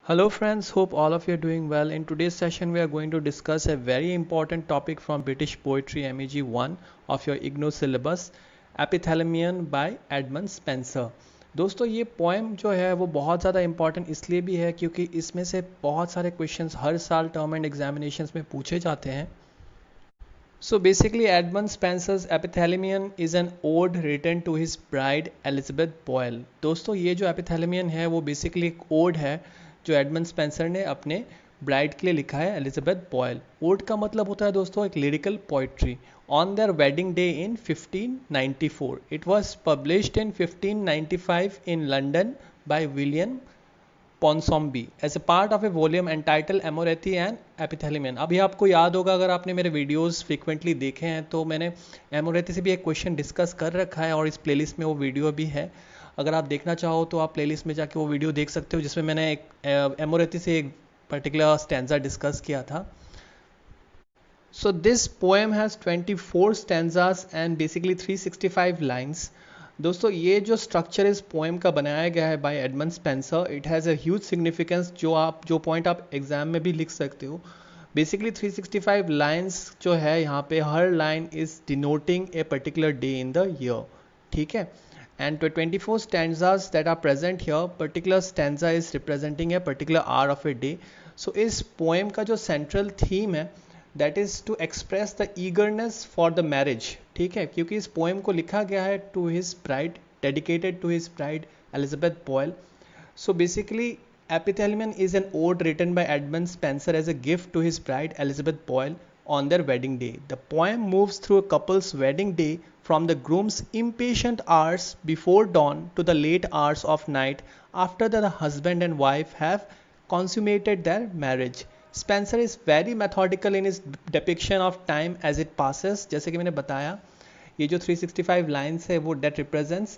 Hello friends, hope all of you are doing well. In today's session we are going to discuss a very important topic from British Poetry MEG 1 of your IGNOU syllabus, Epithalamion by Edmund Spencer। दोस्तों ये poem जो है वो बहुत ज़्यादा important इसलिए भी है क्योंकि इसमें से बहुत सारे क्वेश्चंस हर साल टर्म एंड एग्जामिनेशंस में पूछे जाते हैं। So basically Edmund Spencer's Epithalamion is an ode written to his bride Elizabeth Boyle। दोस्तों ये जो Epithalamion है वो बेसिकली एक ओड है जो एडमंड स्पेंसर ने अपने ब्राइड के लिए लिखा है, एलिजाबेथ बॉयल। ओड का मतलब होता है दोस्तों एक lyrical poetry on their wedding day in 1594। It was published in 1595 in London by William Ponsonby as a part of a volume entitle Amoretti and Epithalamion. अभी आपको याद होगा, अगर आपने मेरे वीडियोस फ्रीक्वेंटली देखे हैं तो मैंने एमोरेथी से भी एक क्वेश्चन डिस्कस कर रखा है और इस प्लेलिस्ट में वो वीडियो भी है। अगर आप देखना चाहो तो आप प्लेलिस्ट में जाके वो वीडियो देख सकते हो जिसमें मैंने एक एमोरेथी से एक पर्टिकुलर स्टैंजा डिस्कस किया था। So this poem has 24 stanzas and basically 365 lines। दोस्तों ये जो स्ट्रक्चर इस पोएम का बनाया गया है by Edmund Spenser, it has a huge significance जो पॉइंट आप एग्जाम में भी लिख सकते हो। बेसिकली 365 लाइंस जो है यहाँ पे हर line is denoting a particular day in the year, ठीक है। And to 24 stanzas that are present here, particular stanza is representing a particular hour of a day। So इस poem का जो central theme है that is to express the eagerness for the marriage, ठीक है, क्योंकि इस poem को लिखा गया है to his bride, dedicated to his bride Elizabeth Boyle। So basically Epithalamion is an ode written by Edmund Spencer as a gift to his bride Elizabeth Boyle on their wedding day। The poem moves through a couple's wedding day from the groom's impatient hours before dawn to the late hours of night after the husband and wife have consummated their marriage। Spencer is very methodical in his depiction of time as it passes। जैसे कि मैंने बताया ये जो 365 lines है वो that represents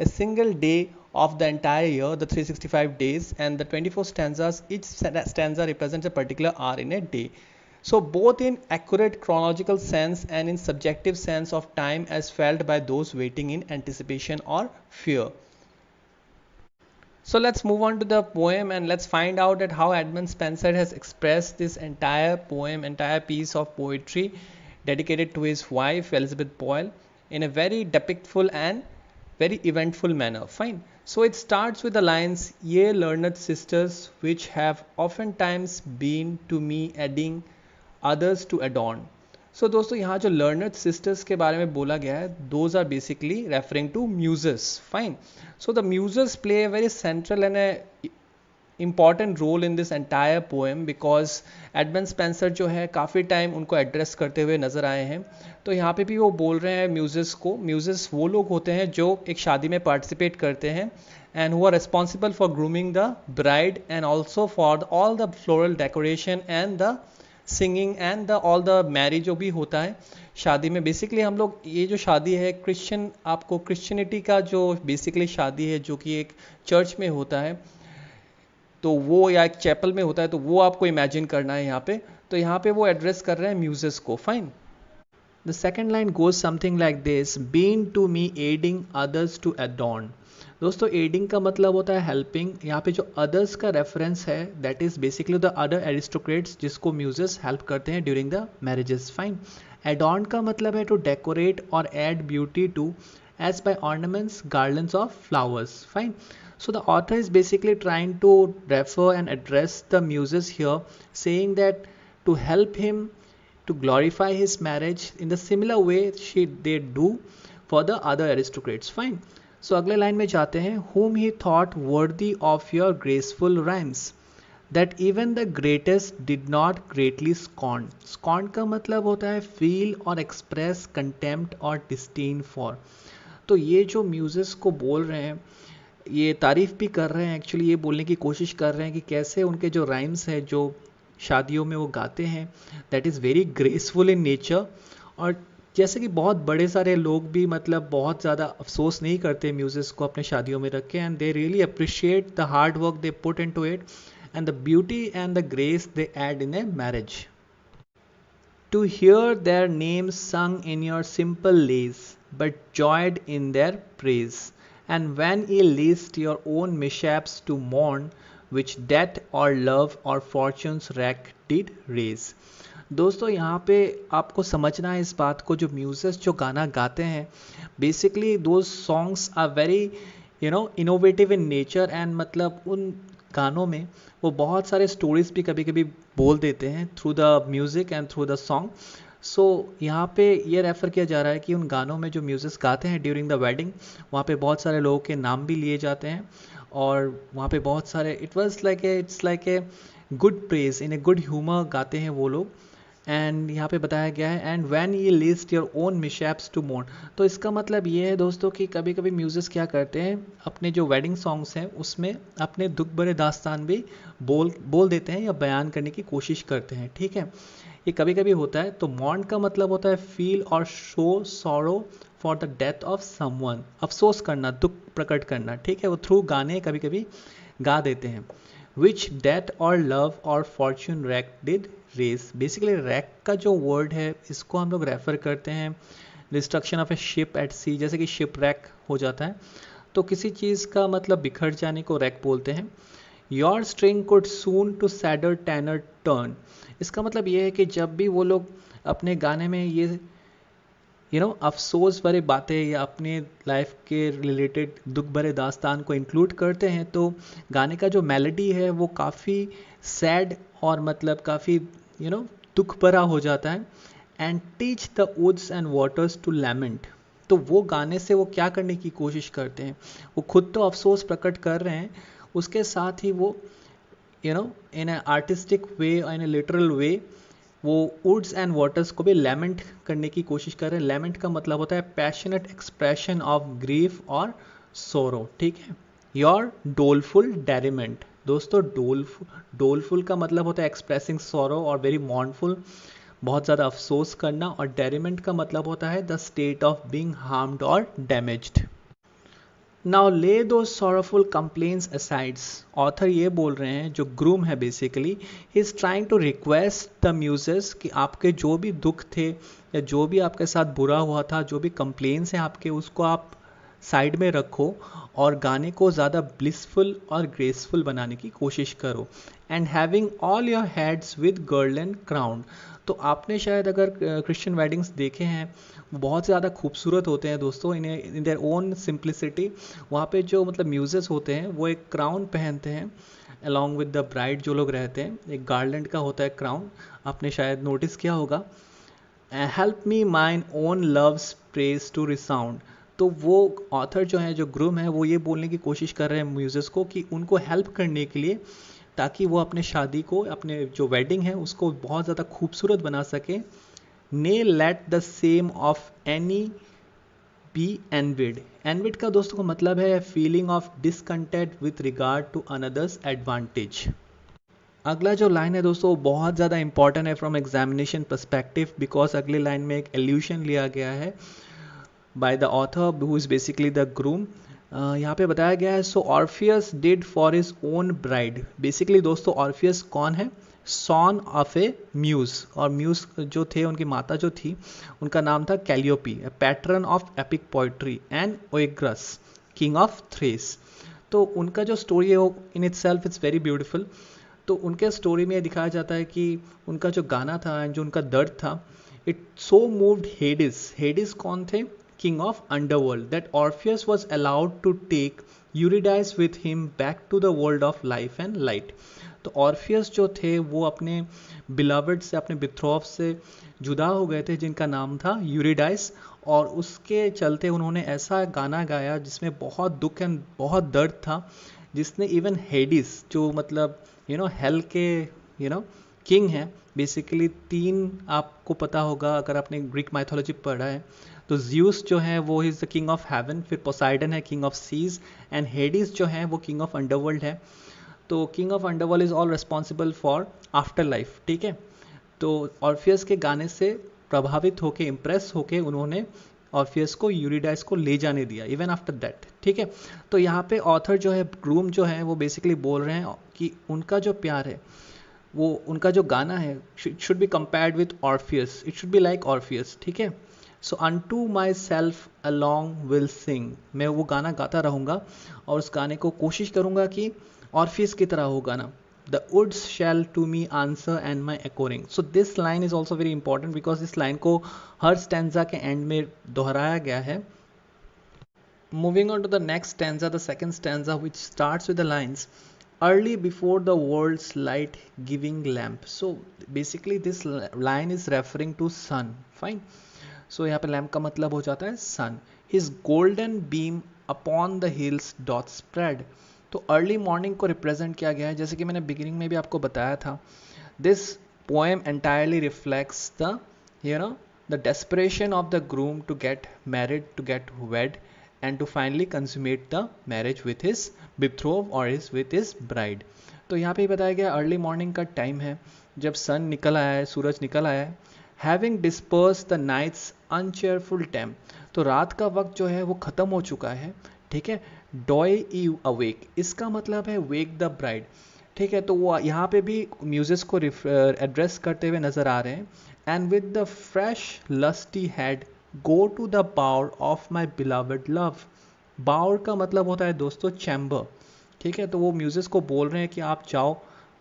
a single day of the entire year, the 365 days, and the 24 stanzas, each stanza represents a particular hour in a day। So both in accurate chronological sense and in subjective sense of time as felt by those waiting in anticipation or fear। So let's move on to the poem and let's find out that how Edmund Spencer has expressed this entire poem, entire piece of poetry dedicated to his wife Elizabeth Boyle in a very depictful and very eventful manner। Fine। So it starts with the lines, "Ye learned sisters, which have oftentimes been to me adding others to adorn"। सो दोस्तों यहाँ जो learned sisters के बारे में बोला गया है, those are basically referring to Muses. Fine. So the Muses play a very central and a important role in this entire poem because Edmund Spenser जो है काफ़ी टाइम उनको एड्रेस करते हुए नज़र आए हैं। तो यहाँ पे भी वो बोल रहे हैं म्यूजेस को। म्यूजेस वो लोग होते हैं जो एक शादी में पार्टिसिपेट करते हैं and who are responsible for grooming the bride and also for all the floral decoration and the singing and the all the marriage जो भी होता है शादी में। बेसिकली हम लोग ये जो शादी है क्रिश्चियन, आपको क्रिश्चियनिटी का जो बेसिकली शादी है जो कि एक चर्च में होता है तो वो, या एक चैपल में होता है तो वो आपको इमेजिन करना है यहाँ पे। तो यहाँ पे वो एड्रेस कर रहे हैं म्यूजेस को। Fine. The second line goes something like this, been to me aiding others to adorn. दोस्तों एडिंग का मतलब होता है हेल्पिंग। यहाँ पे जो अदर्स का रेफरेंस है that is basically the other aristocrats जिसको म्यूजेस हेल्प करते हैं during the marriages. Fine. Adorn का मतलब है टू डेकोरेट और add beauty to as by ornaments, garlands of flowers. Fine. So the author is basically trying to refer and address the muses here, saying that to help him to glorify his marriage in the similar way they do for the other aristocrats। Fine। So अगले line में जाते हैं, whom he thought worthy of your graceful rhymes, that even the greatest did not greatly scorn। Scorn का मतलब होता है feel और express contempt और disdain for। तो ये जो muses को बोल रहे हैं ये तारीफ़ भी कर रहे हैं, एक्चुअली ये बोलने की कोशिश कर रहे हैं कि कैसे उनके जो राइम्स हैं जो शादियों में वो गाते हैं that is very graceful in nature. और जैसे कि बहुत बड़े सारे लोग भी मतलब बहुत ज़्यादा अफसोस नहीं करते म्यूजिक को अपने शादियों में रख के, and they really appreciate the hard work they put into it and the beauty and the grace they add in a marriage. To hear their names सung in your simple lays, but joyed in their praise। And when ye list your own mishaps to mourn, which death or love or fortune's wreck did raise। दोस्तों यहाँ पे आपको समझना है इस बात को, जो म्यूजिक जो गाना गाते हैं बेसिकली दो songs are very innovative in nature, and मतलब उन गानों में वो बहुत सारे स्टोरीज भी कभी कभी बोल देते हैं through the music and through the song. So यहाँ पे ये रेफ़र किया जा रहा है कि उन गानों में जो म्यूज़िक गाते हैं ड्यूरिंग द वेडिंग, वहाँ पे बहुत सारे लोगों के नाम भी लिए जाते हैं, और वहाँ पे बहुत सारे it's like a good praise in a good humour गाते हैं वो लोग। एंड यहाँ पे बताया गया है and when you list your own mishaps to mourn. तो इसका मतलब ये है दोस्तों कि कभी कभी म्यूजिक क्या करते हैं, अपने जो वेडिंग सॉन्ग्स हैं उसमें अपने दुख भरे दास्तान भी बोल देते हैं या बयान करने की कोशिश करते हैं। ठीक है, ये कभी कभी होता है। तो मॉर्न का मतलब होता है फील और show sorrow for the death of someone, अफसोस करना, दुख प्रकट करना। ठीक है, वो थ्रू गाने कभी कभी गा देते हैं। विच डेथ और लव और fortune wreck did raise. Basically wreck का जो वर्ड है इसको हम लोग रेफर करते हैं destruction of a ship at sea, जैसे कि शिप रैक हो जाता है तो किसी चीज़ का मतलब बिखर जाने को रैक बोलते हैं। Your string could soon to sadder tenor turn. इसका मतलब ये है कि जब भी वो लोग अपने गाने में ये अफसोस भरे बातें या अपने लाइफ के रिलेटेड दुख भरे दास्तान को इंक्लूड करते हैं तो गाने का जो मेलोडी है वो काफ़ी सैड और मतलब काफ़ी दुख भरा हो जाता है। And teach the woods and waters to lament. तो वो गाने से वो क्या करने की कोशिश करते हैं, वो खुद तो अफसोस प्रकट कर रहे हैं, उसके साथ ही वो इन ए आर्टिस्टिक वे, इन ए लिटरल वे, वो वुड्स एंड वाटर्स को भी लैमेंट करने की कोशिश कर रहे हैं। लैमेंट का मतलब होता है पैशनेट एक्सप्रेशन ऑफ ग्रीफ और सोरो। ठीक है, योर डोलफुल डेरिमेंट। दोस्तों डोलफुल का मतलब होता है एक्सप्रेसिंग सोरो और वेरी मॉर्नफुल, बहुत ज़्यादा अफसोस करना, और डेरिमेंट का मतलब होता है the state of being harmed और डैमेज्ड। नाउ ले दो सॉरोफुल कंप्लेन्स असाइड्स। ऑथर ये बोल रहे हैं, जो ग्रूम है basically, he is trying to request the Muses कि आपके जो भी दुख थे या जो भी आपके साथ बुरा हुआ था, जो भी कंप्लेन्स हैं आपके, उसको आप साइड में रखो और गाने को ज़्यादा ब्लिसफुल और ग्रेसफुल बनाने की कोशिश करो। And having all your heads with garland crown. तो आपने शायद अगर क्रिश्चियन वेडिंग्स देखे हैं, वो बहुत ज़्यादा खूबसूरत होते हैं दोस्तों, इन देयर ओन सिंप्लिसिटी। वहाँ पे जो मतलब म्यूजिक होते हैं वो एक क्राउन पहनते हैं अलॉन्ग विद द ब्राइड, जो लोग रहते हैं एक गार्लैंड का होता है क्राउन, आपने शायद नोटिस किया होगा। Help me mine own loves praise to resound. तो वो ऑथर जो है, जो ग्रूम है, वो ये बोलने की कोशिश कर रहे हैं म्यूजिक को कि उनको हेल्प करने के लिए, ताकि वो अपने शादी को, अपने जो वेडिंग है उसको बहुत ज़्यादा खूबसूरत बना सके। Ne let the same of any be envied. Envied का दोस्तों को मतलब है feeling of discontent with regard to another's advantage. अगला जो लाइन है दोस्तों बहुत ज़्यादा इंपॉर्टेंट है फ्रॉम एग्जामिनेशन पर्सपेक्टिव, बिकॉज अगली लाइन में एक एल्यूशन लिया गया है by the author who is basically the groom. यहाँ पे बताया गया है, so Orpheus did for his own bride. Basically दोस्तों ऑर्फियस कौन है, सॉन ऑफ ए म्यूज, और म्यूज जो थे उनकी माता जो थी उनका नाम था Calliope, patron of epic poetry, and Oeagrus king of Thrace. तो उनका जो स्टोरी है वो in itself it's very beautiful. तो उनके स्टोरी में दिखाया जाता है कि उनका जो गाना था, जो उनका दर्द था, इट सो मूव्ड हेडिस। हेडिस कौन थे, king of underworld, that Orpheus was allowed to take Eurydice with him back to the world of life and light। तो ऑर्फियस जो थे वो अपने बिलवड से, अपने बिथ्रोफ से जुदा हो गए थे, जिनका नाम था यूरिडाइस, और उसके चलते उन्होंने ऐसा गाना गाया जिसमें बहुत दुख एंड बहुत दर्द था, जिसने इवन हेडिस, जो मतलब हेल के किंग है बेसिकली, 3 आपको पता होगा अगर आपने ग्रीक माइथोलॉजी पढ़ा है, तो ज़्यूस जो है वो is the king of haven, फिर पोसाइडन है किंग ऑफ सीज, एंड हेडिस जो है वो किंग ऑफ अंडरवर्ल्ड है। तो king of underworld is all responsible for after life. ठीक है, तो ऑर्फियस के गाने से प्रभावित होके, इम्प्रेस होके उन्होंने ऑर्फियस को, यूरिडाइस को ले जाने दिया इवन आफ्टर दैट। ठीक है, तो यहाँ पे ऑथर जो है, ग्रूम जो है, वो बेसिकली बोल रहे हैं कि उनका जो प्यार है, वो उनका जो गाना है, should be compared with Orpheus, it should be like Orpheus. ठीक है, so unto myself along will sing. मैं वो गाना गाता रहूँगा और उस गाने को कोशिश करूँगा कि ऑर्फियस की तरह होगा ना, the woods shall to me answer and my echo ring. So this line is also very important because इस लाइन को हर स्टैंजा के एंड में दोहराया गया है। Moving on to the next stanza, the second stanza, which starts with the lines, early before the world's light giving lamp. So basically this line is referring to sun. Fine. So यहाँ पे lamp का मतलब हो जाता है sun. His golden beam upon the hills doth spread. तो early morning को represent किया गया है, जैसे कि मैंने बिगिनिंग में भी आपको बताया था। This poem entirely reflects the the desperation of the groom to get married, to get wed, and to finally consummate the marriage with his betrothed or with his bride. तो यहाँ पे बताया गया अर्ली मॉर्निंग का time है जब सन निकल आया है, सूरज निकल आया है। Having disperse the night's uncheerful time, तो रात का वक्त जो है वो ख़त्म हो चुका है, ठीक है। डॉय यू अवेक, इसका मतलब है वेक द ब्राइड, ठीक है। तो वो यहाँ पे भी म्यूजिक को एड्रेस करते हुए नजर आ रहे हैं। And with the fresh lusty head go to the bower of my beloved love. Bower का मतलब होता है दोस्तों चैम्बर, ठीक है। तो वो म्यूजिक को बोल रहे हैं कि आप जाओ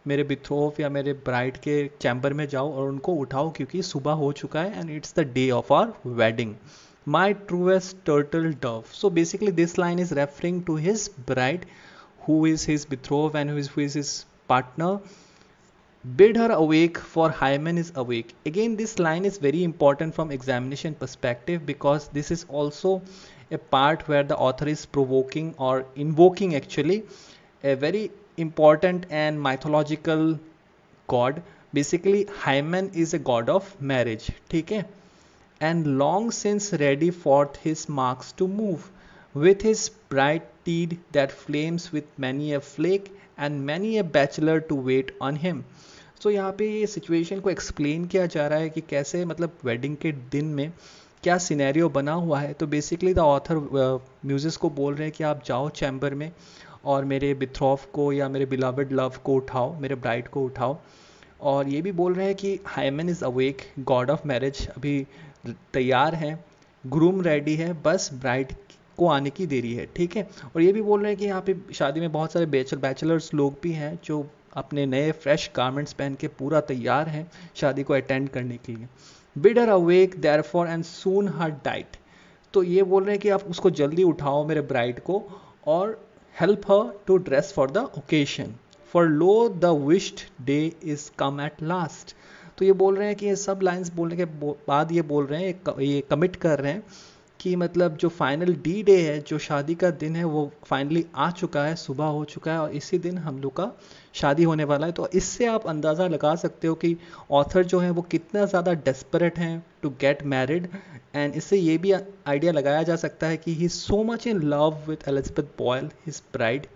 मेरे बिथ्रोफ या मेरे ब्राइड के चैम्बर में जाओ और उनको उठाओ क्योंकि सुबह हो चुका है and it's the day of our wedding. My truest turtle dove. So basically this line is referring to his bride who is his betrothed and who is his partner. Bid her awake for Hymen is awake. Again this line is very important from examination perspective because this is also a part where the author is provoking or invoking actually a very important and mythological god. Basically Hymen is a god of marriage, ठीक है, and long since ready forth his marks to move with his bright teed that flames with many a flake and many a bachelor to wait on him. So यहाँ पे ये situation को explain किया जा रहा है कि कैसे मतलब वेडिंग के दिन में क्या सिनेरियो बना हुआ है। तो बेसिकली द ऑथर म्यूजिक को बोल रहे हैं कि आप जाओ चैम्बर में और मेरे बिथ्रॉफ को या मेरे बिलवड लव को उठाओ, मेरे ब्राइड को उठाओ। और ये भी बोल रहे हैं कि Hymen is awake, god of marriage अभी तैयार है, ग्रूम रेडी है, बस ब्राइड को आने की देरी है, ठीक है। और ये भी बोल रहे हैं कि यहाँ पे शादी में बहुत सारे बैचलर्स लोग भी हैं जो अपने नए फ्रेश गारमेंट्स पहन के पूरा तैयार हैं शादी को अटेंड करने के लिए। Bid her awake therefore and soon her diet, तो ये बोल रहे हैं कि आप उसको जल्दी उठाओ मेरे ब्राइड को और help her to dress for the occasion, for lo the wished day is come at last. तो ये बोल रहे हैं कि ये सब लाइंस बोलने के बाद ये बोल रहे हैं, ये कमिट कर रहे हैं कि मतलब जो फाइनल डी डे है, जो शादी का दिन है वो फाइनली आ चुका है, सुबह हो चुका है और इसी दिन हम लोग का शादी होने वाला है। तो इससे आप अंदाज़ा लगा सकते हो कि ऑथर जो है वो कितना ज़्यादा डेस्परेट हैं टू गेट मैरिड। एंड इससे ये भी आइडिया लगाया जा सकता है कि he is so much in love with Elizabeth Boyle his bride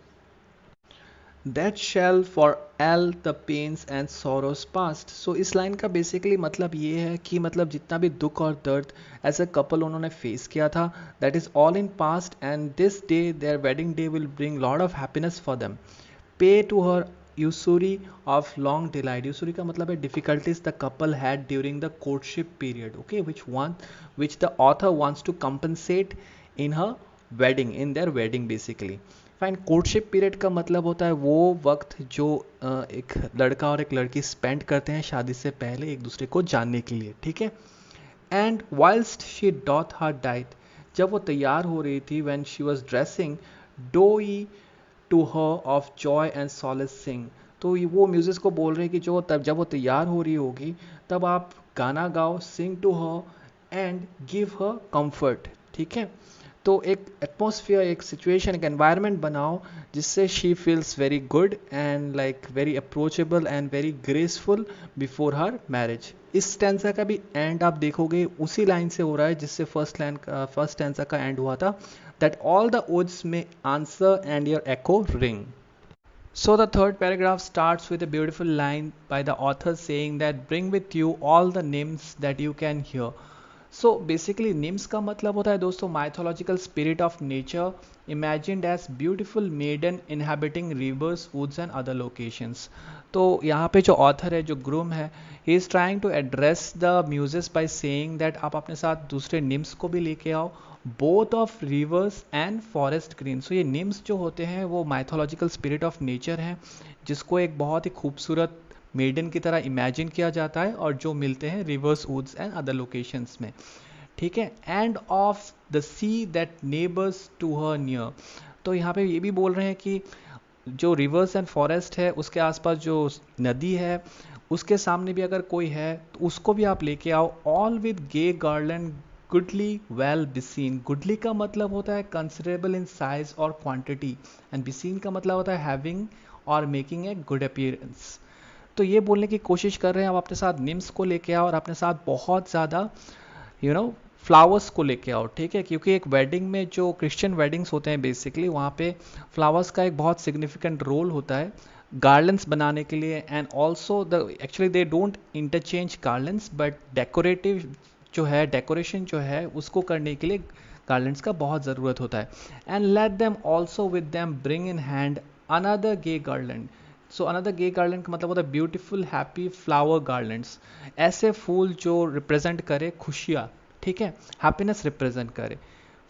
that shall for all the pains and sorrows past. So इस लाइन का बेसिकली मतलब ये है कि मतलब जितना भी दुख और दर्द एज अ कपल उन्होंने फेस किया था that is all in past and this day their wedding day will bring lot of happiness for them. Pay to her usury of long delayed, usury का मतलब है difficulties the couple had during the courtship period, okay, which the author wants to compensate in her wedding, in their wedding basically. Fine, courtship period का मतलब होता है वो वक्त जो एक लड़का और एक लड़की स्पेंड करते हैं शादी से पहले एक दूसरे को जानने के लिए, ठीक है। And whilst she doth her dight, जब वो तैयार हो रही थी, when she was dressing, do ye to her of joy and solace sing. तो वो म्यूजिक को बोल रहे हैं कि जब वो तैयार हो रही होगी तब आप गाना गाओ, sing to her and give her comfort, ठीक है। तो एक एटमॉस्फेयर, एक सिचुएशन, एक एनवायरनमेंट बनाओ जिससे she feels very good and like very approachable and very graceful before her marriage. इस स्टैंजा का भी एंड आप देखोगे उसी लाइन से हो रहा है जिससे फर्स्ट स्टैंजा का एंड हुआ था, that all the woods may answer and your echo ring. So the third paragraph starts with a beautiful line by the author saying that bring with you all the nymphs that you can hear. So basically nymphs का मतलब होता है दोस्तों mythological spirit of nature imagined as beautiful maiden inhabiting rivers woods and other locations. तो यहाँ पे जो author है, जो ग्रूम है, he is trying to address the muses by saying that आप अपने साथ दूसरे निम्स को भी लेके आओ, both of rivers and forest green. So ये निम्स जो होते हैं वो माइथोलॉजिकल स्पिरिट ऑफ नेचर हैं, जिसको एक बहुत ही खूबसूरत मेडन की तरह इमेजिन किया जाता है और जो मिलते हैं rivers woods and other locations में, ठीक है। And of the sea that neighbours to her near. तो यहाँ पे ये भी बोल रहे हैं कि जो रिवर्स एंड फॉरेस्ट है उसके आसपास जो नदी है उसके सामने भी अगर कोई है तो उसको भी आप लेके आओ, all with gay garlands goodly well beseen. Goodly का मतलब होता है कंसिडरेबल इन साइज और क्वांटिटी, एंड बिसीन का मतलब होता है हैविंग और मेकिंग ए गुड अपीयरेंस। तो ये बोलने की कोशिश कर रहे हैं आप अपने साथ निम्स को लेके आओ और अपने साथ बहुत ज़्यादा फ्लावर्स को लेके आओ, ठीक है। क्योंकि एक वेडिंग में जो क्रिश्चियन वेडिंग्स होते हैं बेसिकली वहाँ पे फ्लावर्स का एक बहुत सिग्निफिकेंट रोल होता है गार्लैंड्स बनाने के लिए, and also the actually they don't interchange garlands but decorative जो है, डेकोरेशन जो है उसको करने के लिए गार्लैंड्स का बहुत ज़रूरत होता है। And let them also with them bring in hand another gay garland. So another gay garland का मतलब होता है ब्यूटीफुल हैप्पी फ्लावर गार्लैंड्स, ऐसे फूल जो रिप्रेजेंट करे खुशियाँ, ठीक है, हैप्पीनेस रिप्रेजेंट करे।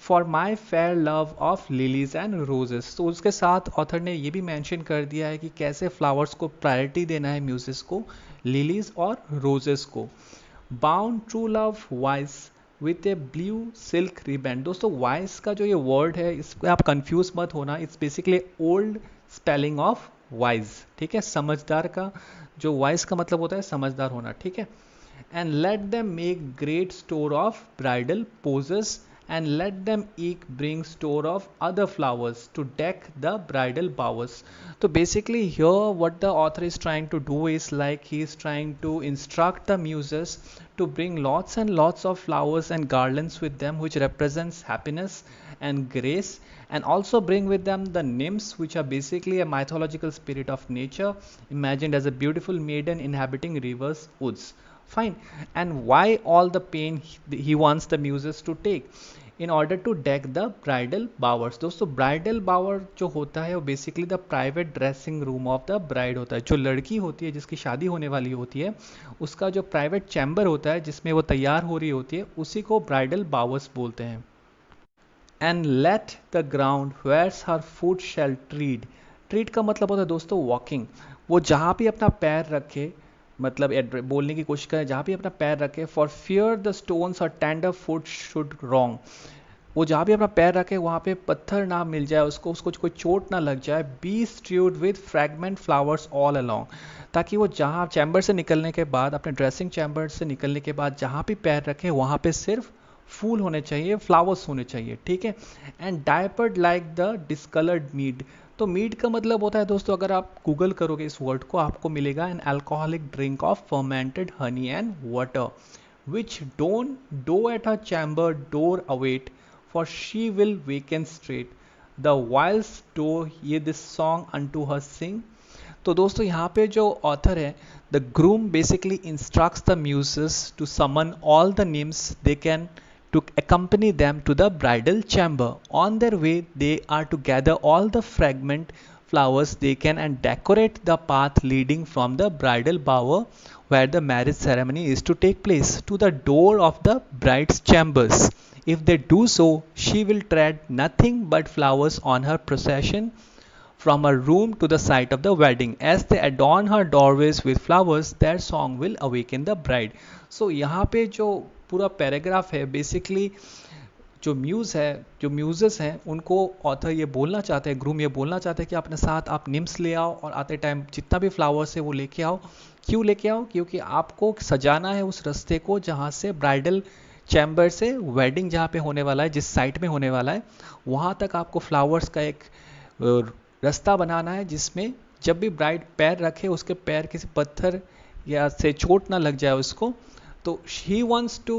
For my fair love of lilies and roses. तो उसके साथ ऑथर ने ये भी मेंशन कर दिया है कि कैसे फ्लावर्स को प्रायोरिटी देना है म्यूजिस को, लिलीज और रोजेस को। Bound true love wise with a blue silk riband. दोस्तों वाइस का जो ये वर्ड है इस पर आप कंफ्यूज मत होना, it's basically old spelling of wise, ठीक है। समझदार का जो वाइस का मतलब होता है समझदार होना, ठीक है। And let them make great store of bridal poses, and let them eke bring store of other flowers to deck the bridal bowers. So basically here what the author is trying to do is like he is trying to instruct the muses to bring lots and lots of flowers and garlands with them which represents happiness and grace, and also bring with them the nymphs which are basically a mythological spirit of nature imagined as a beautiful maiden inhabiting rivers, woods. Fine. And why all the pain he wants the muses to take in order to deck the bridal bowers? दोस्तों bridal बावर जो होता है वो basically the private dressing room of the bride होता है। जो लड़की होती है जिसकी शादी होने वाली होती है उसका जो प्राइवेट चैम्बर होता है जिसमें वो तैयार हो रही होती है उसी को ब्राइडल बावर्स बोलते हैं। And let the ground whereas her foot shall tread. Tread का मतलब होता है दोस्तों वॉकिंग। वो जहाँ भी अपना पैर रखे, मतलब बोलने की कोशिश करें जहाँ भी अपना पैर रखे, फॉर फियर द स्टोन्स और टेंडर फुट शुड रॉन्ग। वो जहाँ भी अपना पैर रखे वहाँ पे पत्थर ना मिल जाए उसको कोई चोट ना लग जाए। Be strewed with fragment flowers all along, ताकि वो जहाँ चैम्बर से निकलने के बाद, अपने ड्रेसिंग चैम्बर से निकलने के बाद जहाँ भी पैर रखे वहाँ पे सिर्फ फूल होने चाहिए, फ्लावर्स होने चाहिए, ठीक है। And diapered like the discoloured mead. तो मीड का मतलब होता है दोस्तों, अगर आप गूगल करोगे इस वर्ड को आपको मिलेगा an alcoholic drink of fermented honey and water which don't do at her chamber door await for she will waken straight the whiles do ye this song unto her sing. तो दोस्तों यहाँ पे जो author है, the groom basically instructs the Muses to summon all the nymphs they can to accompany them to the bridal chamber. On their way, they are to gather all the fragment flowers they can and decorate the path leading from the bridal bower where the marriage ceremony is to take place to the door of the bride's chambers. If they do so, she will tread nothing but flowers on her procession from her room to the site of the wedding. As they adorn her doorways with flowers, their song will awaken the bride. So यहाँ पे जो पूरा paragraph है basically जो muse है, जो Muses हैं उनको ऑथर ये बोलना चाहते हैं, ग्रूम ये बोलना चाहते हैं कि अपने साथ आप निम्स ले आओ और आते टाइम जितना भी फ्लावर्स है वो लेके आओ। क्यों लेके आओ? क्योंकि आपको सजाना है उस रास्ते को जहाँ से ब्राइडल चैम्बर से वेडिंग जहाँ पे होने वाला है, जिस साइट में होने वाला है वहाँ तक आपको फ्लावर्स का एक रास्ता बनाना है जिसमें जब भी ब्राइड पैर रखे उसके पैर किसी पत्थर या से चोट ना लग जाए उसको। तो he wants to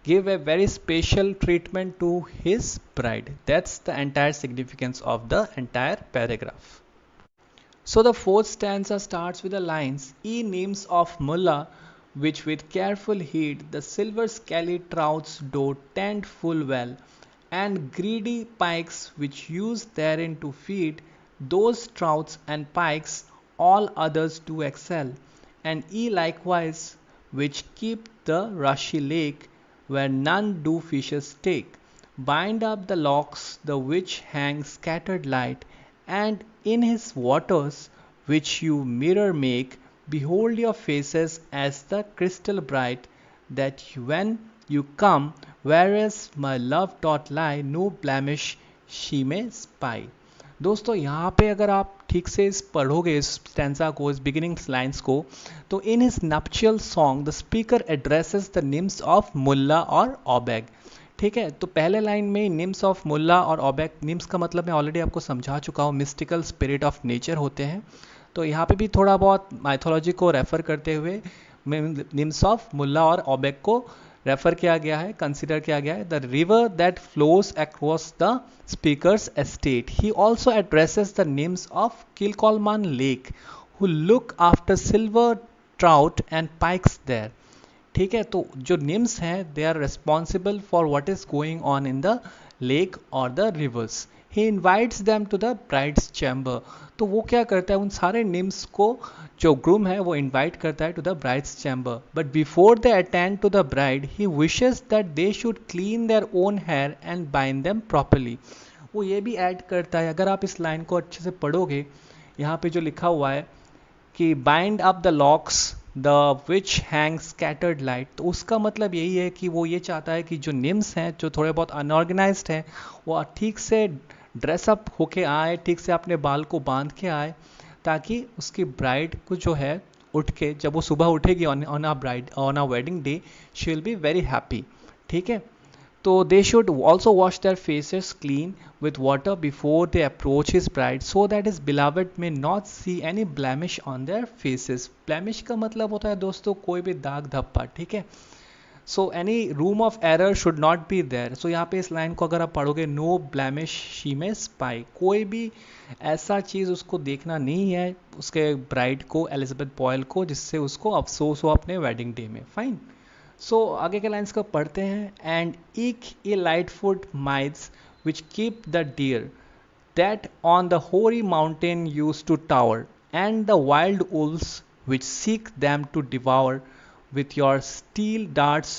give a very special treatment to his bride. That's the entire significance of the entire paragraph. So the fourth stanza starts with the lines, Ye nymphs of Mulla, which with careful heed the silver scaly trouts do tend full well, and greedy pikes which use therein to feed those trouts and pikes all others do excel, and ye likewise which keep the rushy lake where none do fishes take, bind up the locks the which hang scattered light, and in his waters which you mirror make, behold your faces as the crystal bright, that when you come, whereas my love doth lie, no blemish she may spy. दोस्तों यहाँ पे अगर आप ठीक से इस पढ़ोगे इस स्टैंजा को, इस बिगिनिंग लाइंस को, तो in his nuptial song the speaker addresses the nymphs of Mulla और ओबेग. ठीक है, तो पहले लाइन में निम्स ऑफ मुल्ला और ओबेग, निम्स का मतलब मैं ऑलरेडी आपको समझा चुका हूँ, मिस्टिकल स्पिरिट ऑफ नेचर होते हैं. तो यहाँ पे भी थोड़ा बहुत माइथोलॉजी को रेफर करते हुए निम्स ऑफ मुल्ला और ओबेग को रेफर किया गया है, कंसिडर किया गया है. The river that flows across the speaker's estate. He also addresses the nymphs of Kilcolman lake who look after silver trout and pikes there. ठीक है, तो जो निम्स हैं they are responsible for what is going on in the lake और the rivers. He invites them to the bride's chamber. तो वो क्या करता है, उन सारे निम्स को जो ग्रूम है वो इन्वाइट करता है to the bride's chamber. But before they attend to the bride he wishes that they should clean their own hair and bind them properly. वो ये भी ऐड करता है, अगर आप इस लाइन को अच्छे से पढ़ोगे, यहाँ पे जो लिखा हुआ है कि bind up the locks the which hang scattered light, तो उसका मतलब यही है कि वो ये चाहता है कि जो निम्स हैं जो थोड़े बहुत अनऑर्गेनाइज्ड हैं वो ठीक से ड्रेसअप होके आए, ठीक से अपने बाल को बांध के आए, ताकि उसकी ब्राइड को जो है उठ के जब वो सुबह उठेगी on a wedding day she will be very happy. ठीक है, तो they should also wash their faces clean with water before they approach his bride so that his beloved may not see any blemish on their faces. blemish का मतलब होता है दोस्तों कोई भी दाग धब्बा. ठीक है, so any room of error should not be there. So यहाँ पे इस लाइन को अगर आप पढ़ोगे, no blemish she may spy, कोई भी ऐसा चीज़ उसको देखना नहीं है उसके ब्राइड को, एलिजाबेथ बॉयल को, जिससे उसको अफसोस हो अपने वेडिंग डे में. फाइन. सो आगे के लाइन्स को पढ़ते हैं. And ईक A light foot mites which keep the deer that on the hoary mountain used to tower, and the wild wolves which seek them to devour, with your steel darts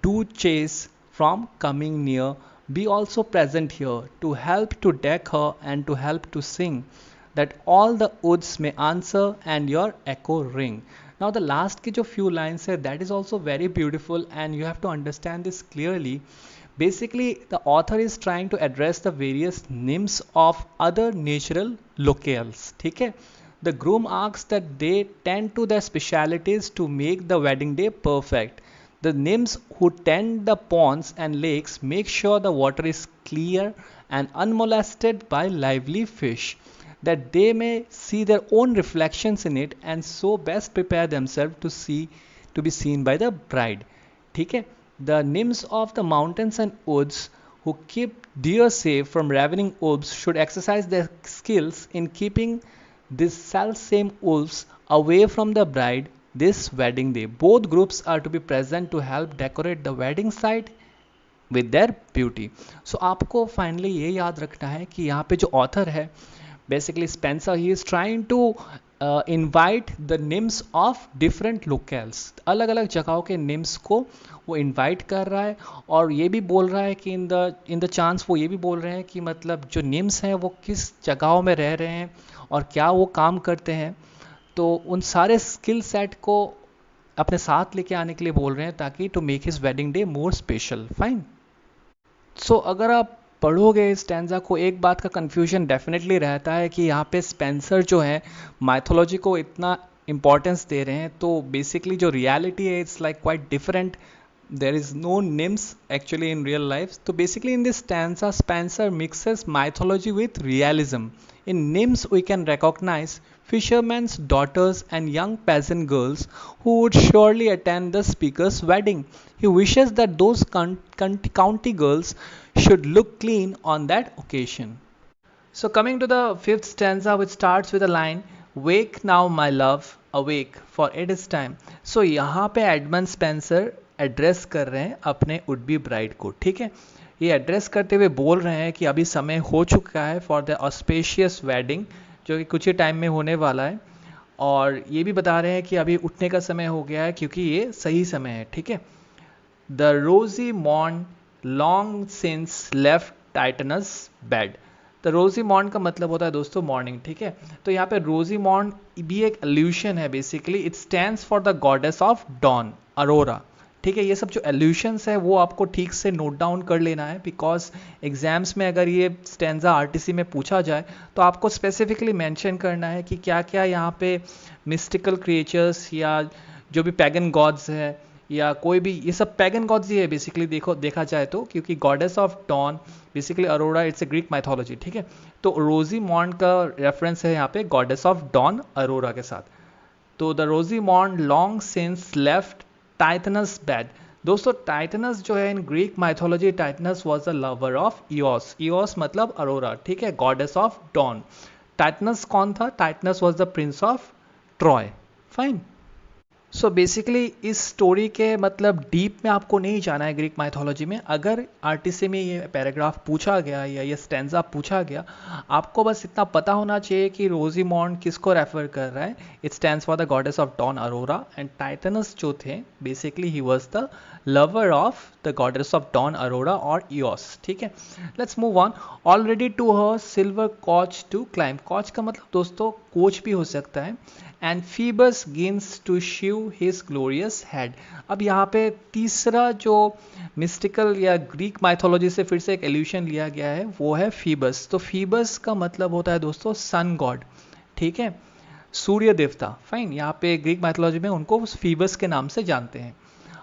do chase from coming near, be also present here to help to deck her and to help to sing, that all the woods may answer and your echo ring. Now the last के जो few lines है that is also very beautiful and you have to understand this clearly. Basically, the author is trying to address the various nymphs of other natural locales. ठीक है, the groom asks that they tend to their specialities to make the wedding day perfect. The nymphs who tend the ponds and lakes make sure the water is clear and unmolested by lively fish, that they may see their own reflections in it and so best prepare themselves to be seen by the bride. ठीक है, the nymphs of the mountains and woods who keep deer safe from ravening wolves should exercise their skills in keeping these self-same wolves away from the bride this wedding day. Both groups are to be present to help decorate the wedding site with their beauty. So आपको finally ये याद रखना है कि यहाँ पे जो author है basically Spencer, he is trying to invite the nymphs of different locales. अलग अलग जगहों के nymphs को वो इनवाइट कर रहा है और ये भी बोल रहा है कि इन द चांस वो ये भी बोल रहे हैं कि मतलब जो निम्स हैं वो किस जगहों में रह रहे हैं और क्या वो काम करते हैं. तो उन सारे स्किल सेट को अपने साथ लेके आने के लिए बोल रहे हैं ताकि to make his wedding day more special. Fine. So अगर आप पढ़ोगे इस स्टैंजा को, एक बात का कन्फ्यूजन डेफिनेटली रहता है कि यहाँ पे स्पेंसर जो है माइथोलॉजी को इतना इंपॉर्टेंस दे रहे हैं, तो बेसिकली जो रियलिटी है it's like quite different. There is no nymphs actually in real life. So basically in this stanza Spencer mixes mythology with realism. In nymphs we can recognize fishermen's daughters and young peasant girls who would surely attend the speaker's wedding. He wishes that those county girls should look clean on that occasion. So coming to the fifth stanza, which starts with a line, wake now my love awake for it is time. So यहाँ पे Edmund Spenser address कर रहे हैं अपने would be bride को, ठीक है। ये एड्रेस करते हुए बोल रहे हैं कि अभी समय हो चुका है फॉर द ऑस्पेशियस वेडिंग, जो कि कुछ ही टाइम में होने वाला है। और ये भी बता रहे हैं कि अभी उठने का समय हो गया है क्योंकि ये सही समय है, ठीक है। The rosy morn long since left Tithonus bed. The rosy morn का मतलब होता है दोस्तों मॉर्निंग, ठीक है। तो यहाँ पे रोजी मॉर्न भी एक एल्यूशन है, basically it stands for the goddess of dawn, Aurora, ठीक है। ये सब जो एल्यूशंस है वो आपको ठीक से नोट डाउन कर लेना है, बिकॉज एग्जाम्स में अगर ये स्टैंजा आरटीसी में पूछा जाए तो आपको स्पेसिफिकली मेंशन करना है कि क्या क्या यहाँ पे मिस्टिकल क्रिएचर्स या जो भी पैगन गॉड्स है या कोई भी, ये सब पैगन गॉड्स ही है बेसिकली, देखा जाए तो, क्योंकि goddess of dawn basically Aurora, it's a Greek mythology, ठीक है। तो रोजी मॉर्न का रेफरेंस है यहाँ पे गॉडेस ऑफ डॉन अरोरा के साथ। तो the rosy morn long since left Tithonus bed. दोस्तों टाइटनस जो है in Greek mythology, Tithonus was the lover of Eos, Eos मतलब अरोरा, ठीक है, गॉडेस ऑफ डॉन। टाइटनस कौन था? Tithonus was the prince of Troy, fine. So basically इस story के मतलब डीप में आपको नहीं जाना है ग्रीक माइथोलॉजी में। अगर आरटीसी में ये पैराग्राफ पूछा गया या ये स्टैंजा पूछा गया, आपको बस इतना पता होना चाहिए कि रोजी मॉर्न किसको रेफर कर रहा है। It stands for the goddess of dawn Aurora, and Tithonus जो थे basically he was the lover of the goddess of dawn Aurora और ईओस, ठीक है। Let's move on. Already to her silver coach to climb. Coach का मतलब दोस्तों coach भी हो सकता है। And Phoebus gins to shew his glorious head. अब यहाँ पे तीसरा जो मिस्टिकल या ग्रीक माइथोलॉजी से फिर से एक एल्यूशन लिया गया है वो है फीबस। तो फीबस का मतलब होता है दोस्तों सन गॉड, ठीक है, सूर्य देवता, फाइन। यहाँ पे ग्रीक माइथोलॉजी में उनको फीबस के नाम से जानते हैं।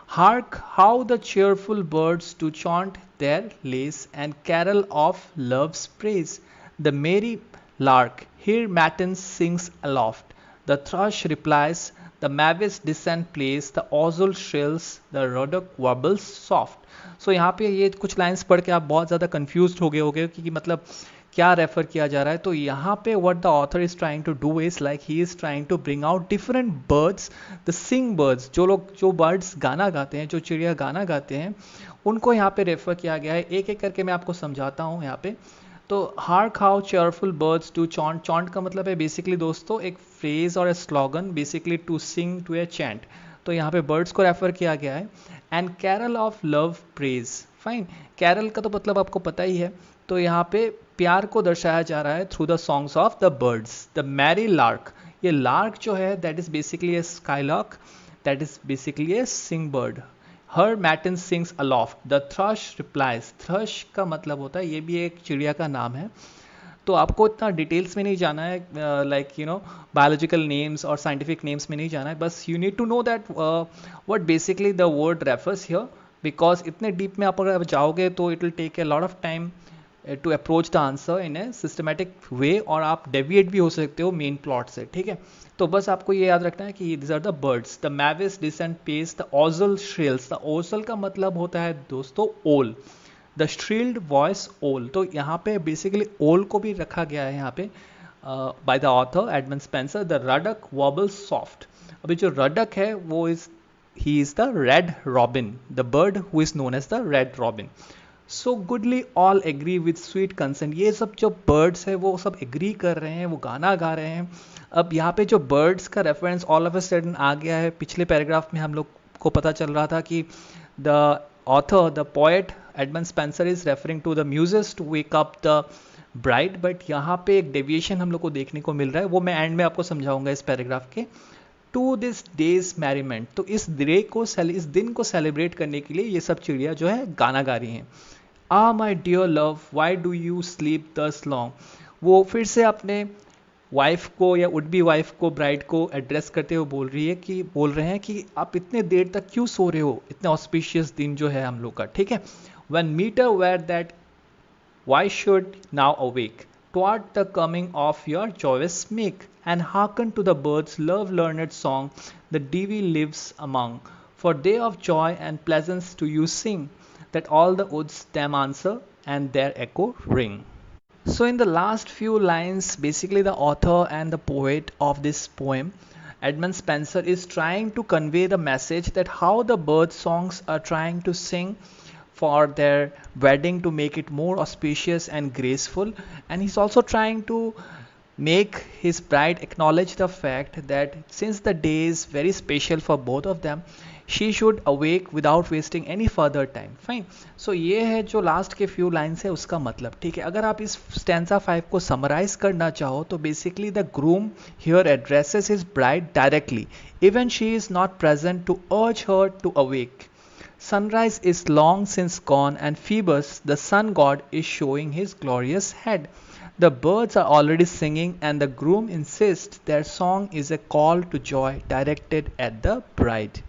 Hark how the cheerful birds do chaunt their lays and carol of love's praise. The merry lark here matins sings aloft. The thrush replies, the mavis descent plays, the ozel shrills, the ruddock warbles soft. So यहाँ पे ये कुछ lines पढ़ के आप बहुत ज़्यादा confused हो गए होगे कि मतलब क्या रेफर किया जा रहा है। तो यहाँ पे what the author is trying to do is like he is trying to bring out different birds, the sing birds, जो बर्ड्स गाना गाते हैं, जो चिड़िया गाना गाते हैं, उनको यहाँ पे रेफर किया गया है। एक एक करके मैं आपको समझाता हूँ यहाँ पे। तो hark how cheerful birds to chant. Chant का मतलब है बेसिकली दोस्तों एक फ्रेज और slogan, basically to sing to a chant. तो यहाँ पे बर्ड्स को रेफर किया गया है। And carol of love praise, fine. Carol का तो मतलब आपको पता ही है। तो यहाँ पे प्यार को दर्शाया जा रहा है through the songs of the birds. The merry lark, ये लार्क जो है that is basically a skylark, that is basically a sing bird. Her matin sings aloft. The thrush replies, thrush का मतलब होता है, ये भी एक चिड़िया का नाम है। तो आपको इतना डिटेल्स में नहीं जाना है, like you know biological names और साइंटिफिक नेम्स में नहीं जाना है, बस you need to know that what basically the word refers here, because इतने डीप में आप अगर जाओगे तो it will take a lot of time to approach the answer in a systematic way, और आप डेविएट भी हो सकते हो मेन प्लॉट से, ठीक है। तो बस आपको ये याद रखना है कि this are the birds. The mavis descant plays, the ouzel shrills. The ouzel का मतलब होता है दोस्तों ओल, द श्रिल्ड वॉइस ओल। तो यहाँ पे बेसिकली ओल को भी रखा गया है यहाँ पे by the author Edmund Spenser. The ruddock warbles soft. अभी जो रडक है वो he is the red robin, the bird who is known as the red robin. So goodly all agree with sweet consent. ये सब जो birds है वो सब agree कर रहे हैं, वो गाना गा रहे हैं। अब यहाँ पे जो birds का reference all of a sudden आ गया है। पिछले पैराग्राफ में हम लोग को पता चल रहा था कि the author, the poet Edmund Spenser is referring to the muses to wake up the bride, but यहाँ पे एक डेविएशन हम लोग को देखने को मिल रहा है, वो मैं एंड में आपको समझाऊंगा इस पैराग्राफ के। टू दिस डेज मैरीमेंट, तो इस दिन को सेलिब्रेट करने के लिए ये सब चिड़िया जो है गाना गा रही हैं। Ah my dear love why do you sleep thus long. वो फिर से अपने वाइफ को या वुड बी वाइफ को, ब्राइड को एड्रेस करते हुए बोल रहे हैं कि आप इतने देर तक क्यों सो रहे हो, इतने ऑस्पिशियस दिन जो है हम लोग का, ठीक है। When meeter were that why should now awake toward the coming of your joyous make, and hearken to the birds' love-learned song the Devi lives among. For they of joy and pleasance to you sing, that all the woods them answer, and their echo ring. So in the last few lines, basically the author and the poet of this poem, Edmund Spenser, is trying to convey the message that how the bird songs are trying to sing for their wedding to make it more auspicious and graceful, and he's also trying to make his bride acknowledge the fact that since the day is very special for both of them, she should awake without wasting any further time. Fine. So ये है जो last के few lines है उसका मतलब. ठीक है, अगर आप इस स्टैंजा 5 को समराइज करना चाहो तो basically the groom here addresses his bride directly even she is not present to urge her to awake. Sunrise is long since gone, and Phoebus, the sun god, is showing his glorious head. The birds are already singing, and the groom insists their song is a call to joy directed at the bride.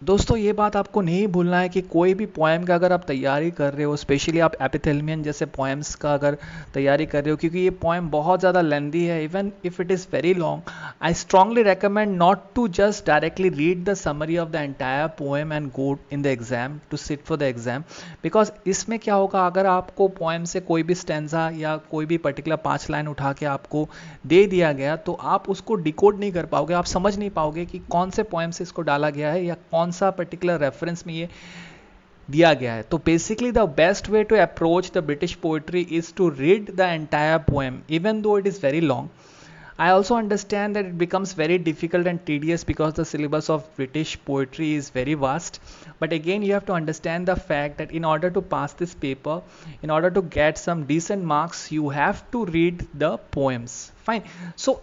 दोस्तों ये बात आपको नहीं भूलना है कि कोई भी पोएम का अगर आप तैयारी कर रहे हो, स्पेशली आप एपिथेलमियन जैसे पोएम्स का अगर तैयारी कर रहे हो, क्योंकि ये पोएम बहुत ज़्यादा लेंदी है, even if it is very long, I strongly recommend not to just directly read the summary of the entire poem and go in the exam to sit for the exam. Because इसमें क्या होगा, अगर आपको poem से कोई भी stanza या कोई भी पर्टिकुलर 5 लाइन उठा के आपको दे दिया गया तो आप उसको डिकोड नहीं कर पाओगे, आप समझ नहीं पाओगे कि कौन से पोएम से इसको डाला गया है या कौन सा पर्टिकुलर रेफरेंस में ये दिया गया है. तो basically the best way to approach the British poetry is to read the entire poem even though it is very long. I also understand that it becomes very difficult and tedious because the syllabus of British poetry is very vast. But again, you have to understand the fact that in order to pass this paper, in order to get some decent marks, you have to read the poems. Fine. So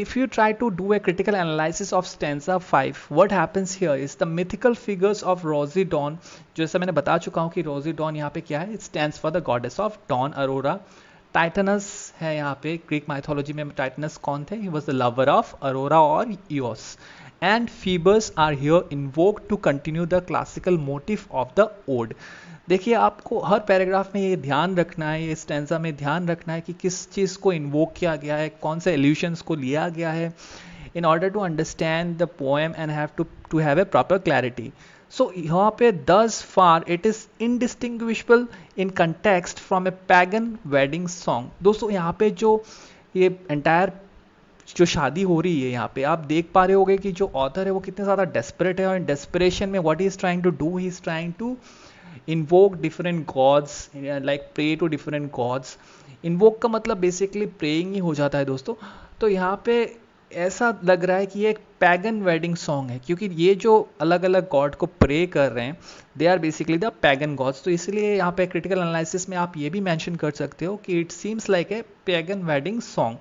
if you try to do a critical analysis of stanza 5, what happens here is the mythical figures of Rosie Dawn. जैसा मैंने बता चुका हूँ कि Rosie Dawn यहाँ पे क्या है? It stands for the goddess of dawn, Aurora. टाइटनस है यहाँ पे. ग्रीक माइथोलॉजी में टाइटनस कौन थे? He was the lover of Aurora और Eos. And Phoebus are here invoke to continue the classical motive of the ode. देखिए, आपको हर paragraph में ये ध्यान रखना है, ये स्टैंजा में ध्यान रखना है कि किस चीज़ को इन्वोक किया गया है, कौन से एल्यूशंस को लिया गया है, in order to understand the poem and have to have a proper clarity. So यहाँ पे thus far it is indistinguishable in context from a pagan wedding song. दोस्तों यहाँ पे जो ये entire जो शादी हो रही है यहाँ पे आप देख पा रहे होगे कि जो ऑथर है वो कितने ज़्यादा डेस्परेट है, और इन डेस्परेशन में what he is trying to do, he is trying to invoke different gods, like pray to different gods. invoke का मतलब बेसिकली प्रेइंग ही हो जाता है दोस्तों. तो यहाँ पे ऐसा लग रहा है कि ये एक पैगन वेडिंग सॉन्ग है, क्योंकि ये जो अलग अलग गॉड को प्रे कर रहे हैं they are basically the pagan gods. तो इसलिए यहाँ पे क्रिटिकल एनालिसिस में आप ये भी मेंशन कर सकते हो कि it seems like a pagan wedding song.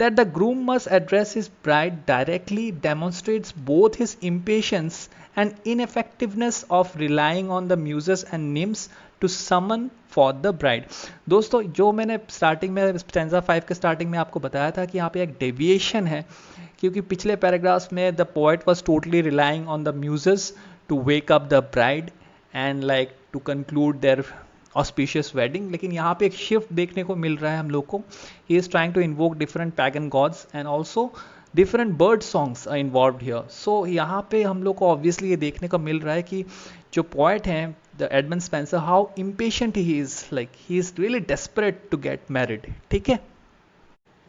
That the groom must address his bride directly demonstrates both his impatience and ineffectiveness of relying on the muses and nymphs to summon for the bride. दोस्तों, जो मैंने starting में stanza 5 के starting में आपको बताया था कि यहाँ पे एक डेविएशन है, क्योंकि पिछले पैराग्राफ्स में the poet was totally relying on the Muses to wake up the bride and like to conclude their auspicious wedding. लेकिन यहाँ पे एक शिफ्ट देखने को मिल रहा है हम लोग को. He is trying to invoke different pagan gods and also different bird songs are involved here. So यहाँ पे हम लोग को ऑब्वियसली ये देखने को मिल रहा है कि जो पोएट हैं the Edmund Spenser, how impatient he is, like he is really desperate to get married. ठीक है.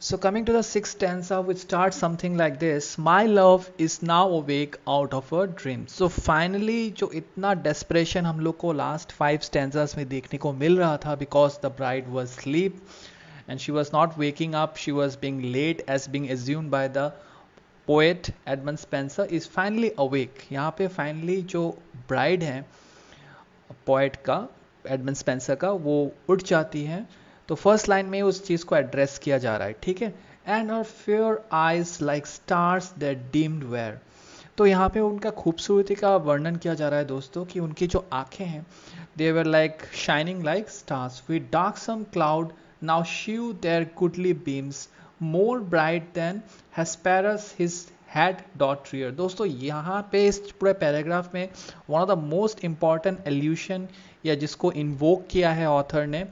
So coming to the 6th stanza, which starts something like this: My love is now awake out of her dream. So finally जो इतना desperation हम लोग को last 5 stanzas में देखने को मिल रहा था, because the bride was asleep and she was not waking up, she was being late as being assumed by the poet Edmund Spenser, is finally awake. यहाँ पे finally जो bride है poet का, Edmund Spenser का, वो उठ जाती है. तो फर्स्ट लाइन में उस चीज़ को एड्रेस किया जा रहा है. ठीक है. And her fair eyes like stars that dimmed were. तो यहाँ पे उनका खूबसूरती का वर्णन किया जा रहा है दोस्तों, कि उनकी जो आंखें हैं they were like shining like stars with dark some cloud now shew their goodly beams more bright than Hesperus his head doth rear. दोस्तों यहाँ पे इस पूरे पैराग्राफ में one of the most important allusion या जिसको इन्वोक किया है ऑथर ने,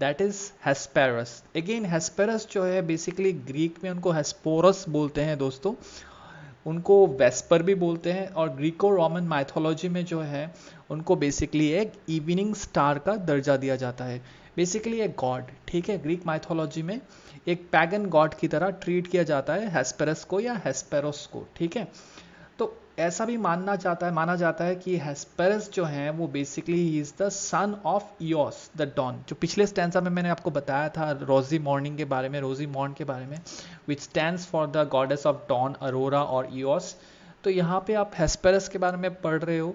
that is Hesperus. Again Hesperus जो है बेसिकली ग्रीक में उनको हेस्पोरस बोलते हैं दोस्तों, उनको वेस्पर भी बोलते हैं, और ग्रीको रोमन माइथोलॉजी में जो है उनको बेसिकली एक इवनिंग स्टार का दर्जा दिया जाता है. बेसिकली एक गॉड, ठीक है, ग्रीक माइथोलॉजी में एक पैगन गॉड की तरह ट्रीट किया जाता है हेस्पेरस को या हेस्पेरोस को, ठीक है। तो ऐसा भी माना जाता है कि हेस्पेरस जो है वो basically he is the son of Eos the dawn. जो पिछले स्टैंजा में मैंने आपको बताया था रोजी मॉर्निंग के बारे में, रोजी मॉर्न के बारे में, which stands for the goddess of dawn, Aurora और इयोस। तो यहाँ पे आप हेस्पेरस के बारे में पढ़ रहे हो।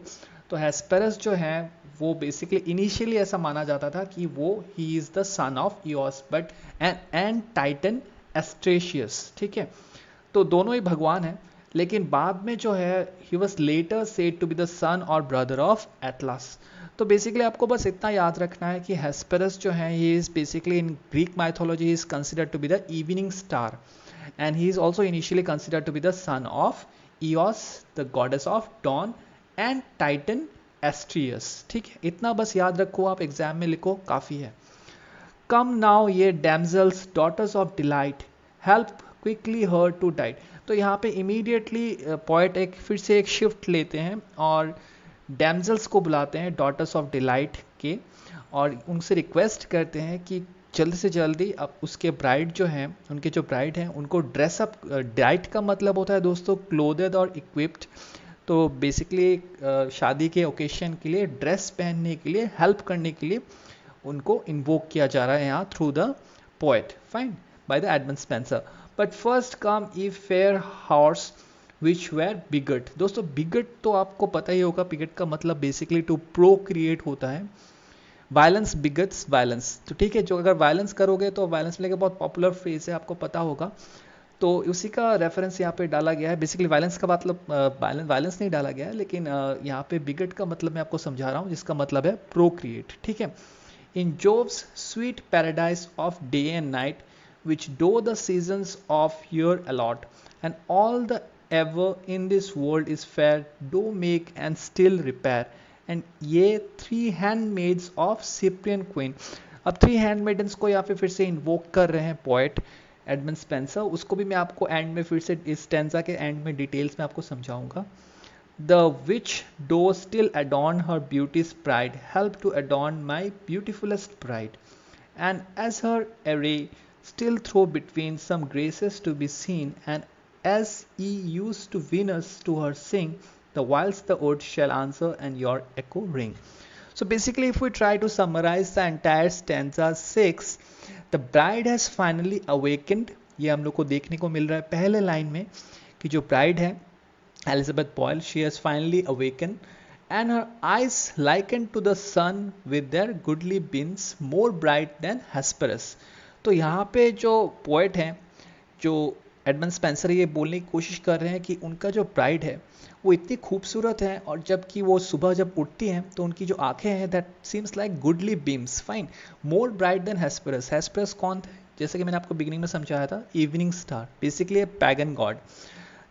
तो हेस्पेरस जो है वो बेसिकली इनिशियली ऐसा माना जाता था कि वो he is the son of Eos but and Titan Astraeus, ठीक है। तो दोनों ही भगवान हैं, लेकिन बाद में जो है he was later said to be the son और ब्रदर ऑफ एटलास। तो बेसिकली आपको बस इतना याद रखना है कि हेस्पेरस जो है he is basically in Greek mythology is considered to be the evening star and he is also initially considered to be the son of Eos the goddess of dawn and Titan Astraeus, ठीक है। इतना बस याद रखो, आप exam में लिखो, काफी है। Come now ye damsels daughters of delight help quickly her to dight. तो यहाँ पे इमीडिएटली पोएट फिर से एक शिफ्ट लेते हैं और डैमजल्स को बुलाते हैं डॉटर्स ऑफ डिलाइट के, और उनसे रिक्वेस्ट करते हैं कि जल्दी से जल्दी अब उसके ब्राइड जो हैं, उनके जो ब्राइड हैं उनको ड्रेसअप, डाइट का मतलब होता है दोस्तों क्लोथेड और इक्विप्ड। तो बेसिकली शादी के ओकेशन के लिए ड्रेस पहनने के लिए हेल्प करने के लिए उनको इन्वोक किया जा रहा है यहाँ through the poet, fine, by the Edmund Spencer. But first come E fair horse which where wicket. दोस्तों बिगट तो आपको पता ही होगा, बिगट का मतलब बेसिकली टू प्रोक्रिएट होता है। वायलेंस बिगट्स वायलेंस, तो ठीक है, जो अगर वायलेंस करोगे तो वायलेंस लेके बहुत पॉपुलर फ्रेज है, आपको पता होगा। तो उसी का रेफरेंस यहाँ पे डाला गया है। बेसिकली वायलेंस का मतलब वायलेंस नहीं डाला गया है, लेकिन यहाँ पे बिगट का मतलब मैं आपको समझा रहा हूँ, जिसका मतलब है प्रोक्रिएट, ठीक है। इन जोब्स sweet paradise of day and night which do the seasons of year allot, and all the ever in this world is fair, do make and still repair, and ये three handmaids of Cyprian queen। अब three हैंडमेडन्स को यहाँ पे फिर से invoke कर रहे हैं पोएट एडमंड स्पेंसर। उसको भी मैं आपको एंड में फिर से इस स्टैंजा के एंड में डिटेल्स में आपको समझाऊंगा। The which do still adorn her beauty's pride, help to adorn my beautifulest bride, and as her array still throw between some graces to be seen, and as ye used to Venus to her sing, the whilst the old shall answer and your echo ring. So basically if we try to summarize the entire stanza 6, the bride has finally awakened। ये हम लोग को देखने को मिल रहा है पहले line में कि जो ब्राइड है Elizabeth Boyle, she has finally awakened and her eyes likened to the sun with their goodly beams more bright than Hesperus। तो यहाँ पे जो पोएट हैं, जो एडमंड स्पेंसर, ये बोलने की कोशिश कर रहे हैं कि उनका जो ब्राइड है वो इतनी खूबसूरत है, और जबकि वो सुबह जब उठती हैं तो उनकी जो आंखें हैं that seems like goodly beams, fine, more bright than Hesperus. Hesperus कौन थे? जैसे कि मैंने आपको बिगिनिंग में समझाया था, evening star, basically a pagan god.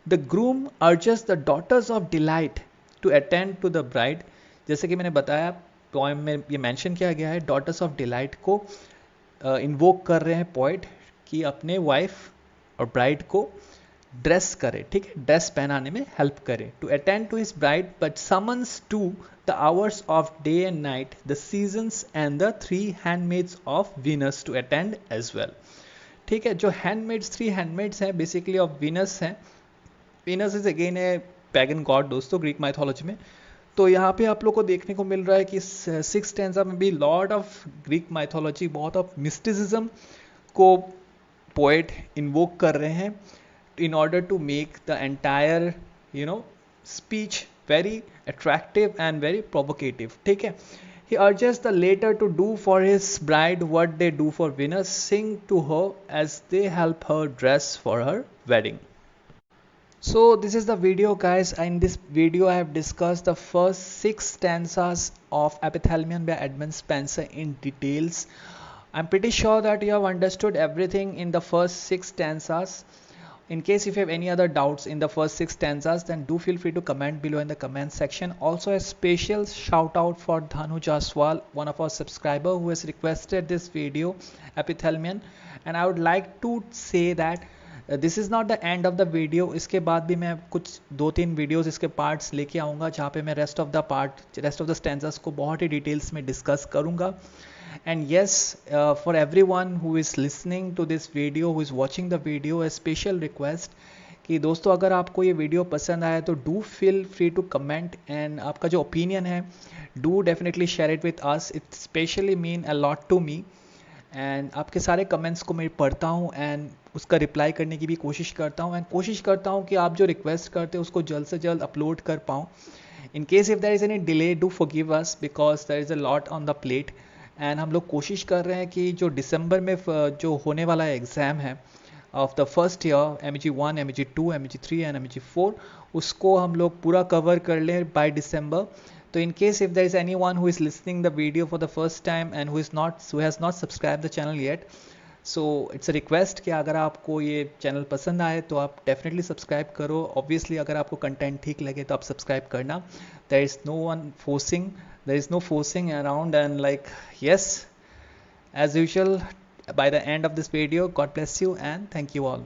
The groom urges the daughters of delight to attend to the bride. जैसे कि मैंने बताया पोएम में ये मेंशन किया गया है, डॉटर्स ऑफ डिलाइट को इन्वोक कर रहे हैं पोएट कि अपने वाइफ और ब्राइड को ड्रेस करे, ठीक है, ड्रेस पहनाने में हेल्प करे, to attend to his bride but summons to the hours of day and night the seasons and the three handmaids of Venus to attend as well. ठीक है, जो हैंडमेड्स, थ्री हैंडमेड्स हैं basically of Venus हैं। Venus is again a pagan god दोस्तों Greek mythology में। तो यहाँ पे आप लोग को देखने को मिल रहा है कि सिक्स स्टैंजा में भी लॉर्ड ऑफ ग्रीक माइथोलॉजी, बहुत ऑफ मिस्टिसिज्म को पोएट इन्वोक कर रहे हैं in order to make the entire speech very attractive and very provocative। ठीक है, he urges the later to do for his bride what they do for Venus, sing to her as they help her dress for her wedding। So this is the video guys. In this video I have discussed the first 6 stanzas of Epithalamion by Edmund Spenser in details. I'm pretty sure that you have understood everything in the first 6 stanzas. In case if you have any other doubts in the first 6 stanzas, then do feel free to comment below in the comment section. Also a special shout out for Dhanu Jaswal, one of our subscriber who has requested this video Epithalamion, and I would like to say that this is not the end of the video. इसके बाद भी मैं कुछ 2-3 videos इसके parts लेके आऊँगा जहाँ पे मैं रेस्ट ऑफ द स्टैंजास को बहुत ही डिटेल्स में डिस्कस करूँगा। And yes, for everyone who is listening to this video, who is watching the video, a special request कि दोस्तों अगर आपको ये वीडियो पसंद आया तो do feel free to comment, and आपका जो ओपिनियन है do definitely share it with us, it specially mean a lot to me. And आपके सारे कमेंट्स को मैं पढ़ता हूँ एंड उसका रिप्लाई करने की भी कोशिश करता हूँ, एंड कोशिश करता हूँ कि आप जो रिक्वेस्ट करते हैं उसको जल्द से जल्द अपलोड कर पाऊँ। In case if there is any delay, do forgive us because there is a lot on the plate. And हम लोग कोशिश कर रहे हैं कि जो दिसंबर में जो होने वाला एग्ज़ाम है of the first year MEG 1, MEG 2, MEG 3 and MEG 4, उसको हम लोग पूरा कवर कर लें बाय दिसंबर। तो in case if there is anyone who is listening the video for the first time and who has not subscribe the channel yet, so it's a request कि अगर आपको ये channel पसंद आए तो आप definitely subscribe करो। Obviously अगर आपको कंटेंट ठीक लगे तो आप सब्सक्राइब करना। There is no one forcing, there is no forcing around, and like yes, as usual, by the end of this video, God bless you and thank you all.